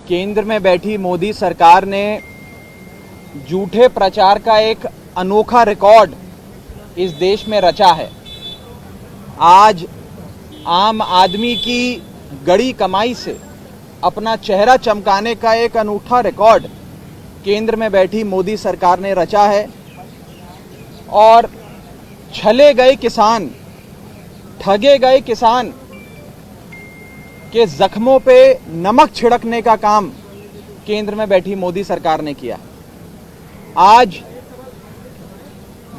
केंद्र में बैठी मोदी सरकार ने झूठे प्रचार का एक अनोखा रिकॉर्ड इस देश में रचा है। आज आम आदमी की गड़ी कमाई से अपना चेहरा चमकाने का एक अनूठा रिकॉर्ड केंद्र में बैठी मोदी सरकार ने रचा है और छले गए किसान, ठगे गए किसान के जख्मों पे नमक छिड़कने का काम केंद्र में बैठी मोदी सरकार ने किया। आज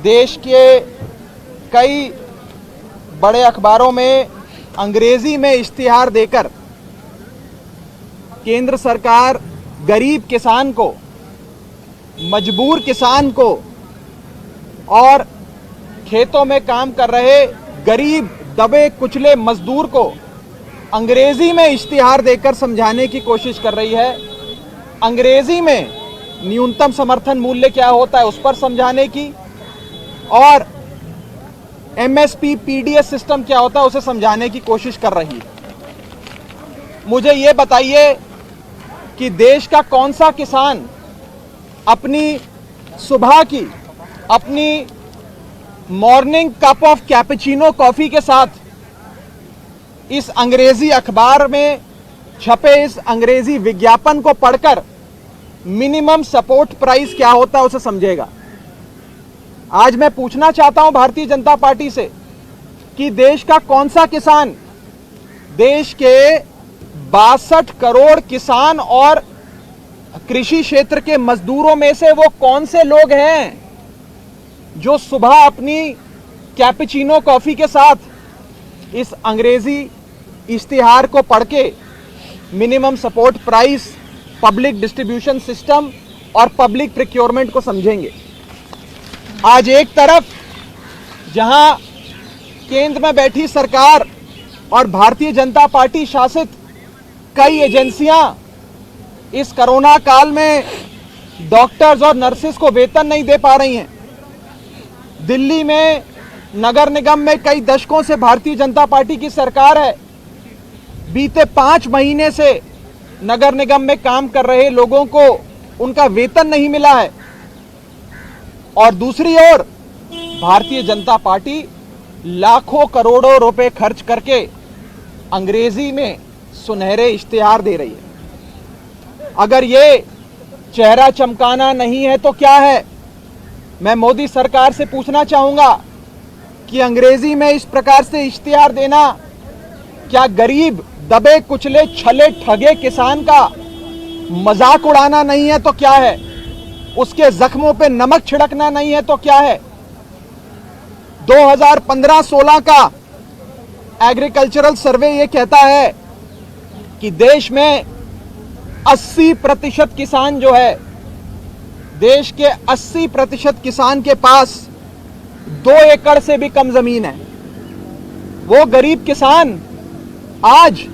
देश के कई बड़े अखबारों में अंग्रेजी में इश्तिहार देकर केंद्र सरकार गरीब किसान को, मजबूर किसान को और खेतों में काम कर रहे गरीब दबे कुचले मजदूर को अंग्रेजी में इश्तिहार देकर समझाने की कोशिश कर रही है। अंग्रेजी में न्यूनतम समर्थन मूल्य क्या होता है उस पर समझाने की और एमएसपी पीडीएस सिस्टम क्या होता है उसे समझाने की कोशिश कर रही है। मुझे ये बताइए कि देश का कौन सा किसान अपनी सुबह की अपनी morning cup of cappuccino coffee के साथ इस अंग्रेजी अखबार में छपे इस अंग्रेजी विज्ञापन को पढ़कर मिनिमम सपोर्ट प्राइस क्या होता है उसे समझेगा। आज मैं पूछना चाहता हूं भारतीय जनता पार्टी से कि देश का कौन सा किसान, देश के 62 करोड़ किसान और कृषि क्षेत्र के मजदूरों में से वो कौन से लोग हैं जो सुबह अपनी कैपुचिनो कॉफी के साथ इस अंग्रेजी इश्तिहार को पढ़ के minimum support price, public distribution system और पब्लिक प्रोक्योरमेंट को समझेंगे। आज एक तरफ जहां केंद्र में बैठी सरकार और भारतीय जनता पार्टी शासित कई एजेंसियां इस कोरोना काल में डॉक्टर्स और नर्सेस को वेतन नहीं दे पा रही हैं। दिल्ली में नगर निगम में कई दशकों से भारतीय जनता पार्टी की सरकार है। बीते 5 महीने से नगर निगम में काम कर रहे लोगों को उनका वेतन नहीं मिला है और दूसरी ओर भारतीय जनता पार्टी लाखों करोड़ों रुपए खर्च करके अंग्रेजी में सुनहरे इश्तिहार दे रही है। अगर ये चेहरा चमकाना नहीं है तो क्या है? मैं मोदी सरकार से पूछना चाहूंगा कि अंग्रेजी में इस प्रकार से इश्तिहार देना क्या गरीब दबे कुचले छले ठगे किसान का मजाक उड़ाना नहीं है तो क्या है? उसके जख्मों पे नमक छिड़कना नहीं है तो क्या है? 2015-16 का एग्रीकल्चरल सर्वे ये कहता है कि देश में 80% किसान जो है, देश के 80% किसान के पास 2 एकड़ से भी कम जमीन है। वो गरीब किसान आज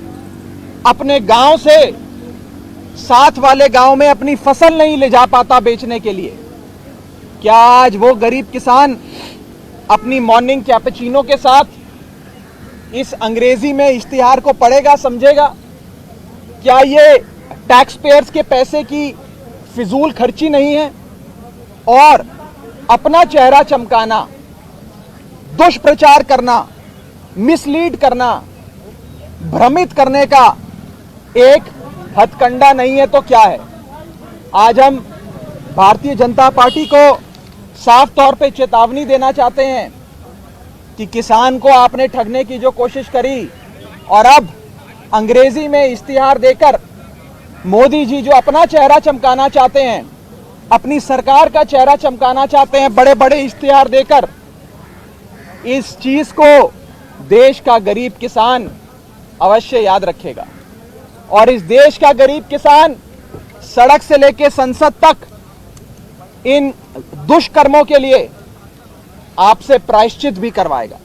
अपने गांव से साथ वाले गांव में अपनी फसल नहीं ले जा पाता बेचने के लिए। क्या आज वो गरीब किसान अपनी मॉर्निंग कैपुचिनो के साथ इस अंग्रेजी में इश्तिहार को पढ़ेगा, समझेगा? क्या ये टैक्स पेयर्स के पैसे की फिजूल खर्ची नहीं है? और अपना चेहरा चमकाना, दुष्प्रचार करना, मिसलीड करना, भ्रमित करने का एक हथकंडा नहीं है तो क्या है? आज हम भारतीय जनता पार्टी को साफ तौर पे चेतावनी देना चाहते हैं कि किसान को आपने ठगने की जो कोशिश करी और अब अंग्रेजी में इश्तिहार देकर मोदी जी जो अपना चेहरा चमकाना चाहते हैं, अपनी सरकार का चेहरा चमकाना चाहते हैं बड़े बड़े इश्तिहार देकर, इस चीज को देश का गरीब किसान अवश्य याद रखेगा। और इस देश का गरीब किसान सड़क से लेकर संसद तक इन दुष्कर्मों के लिए आपसे प्रायश्चित भी करवाएगा।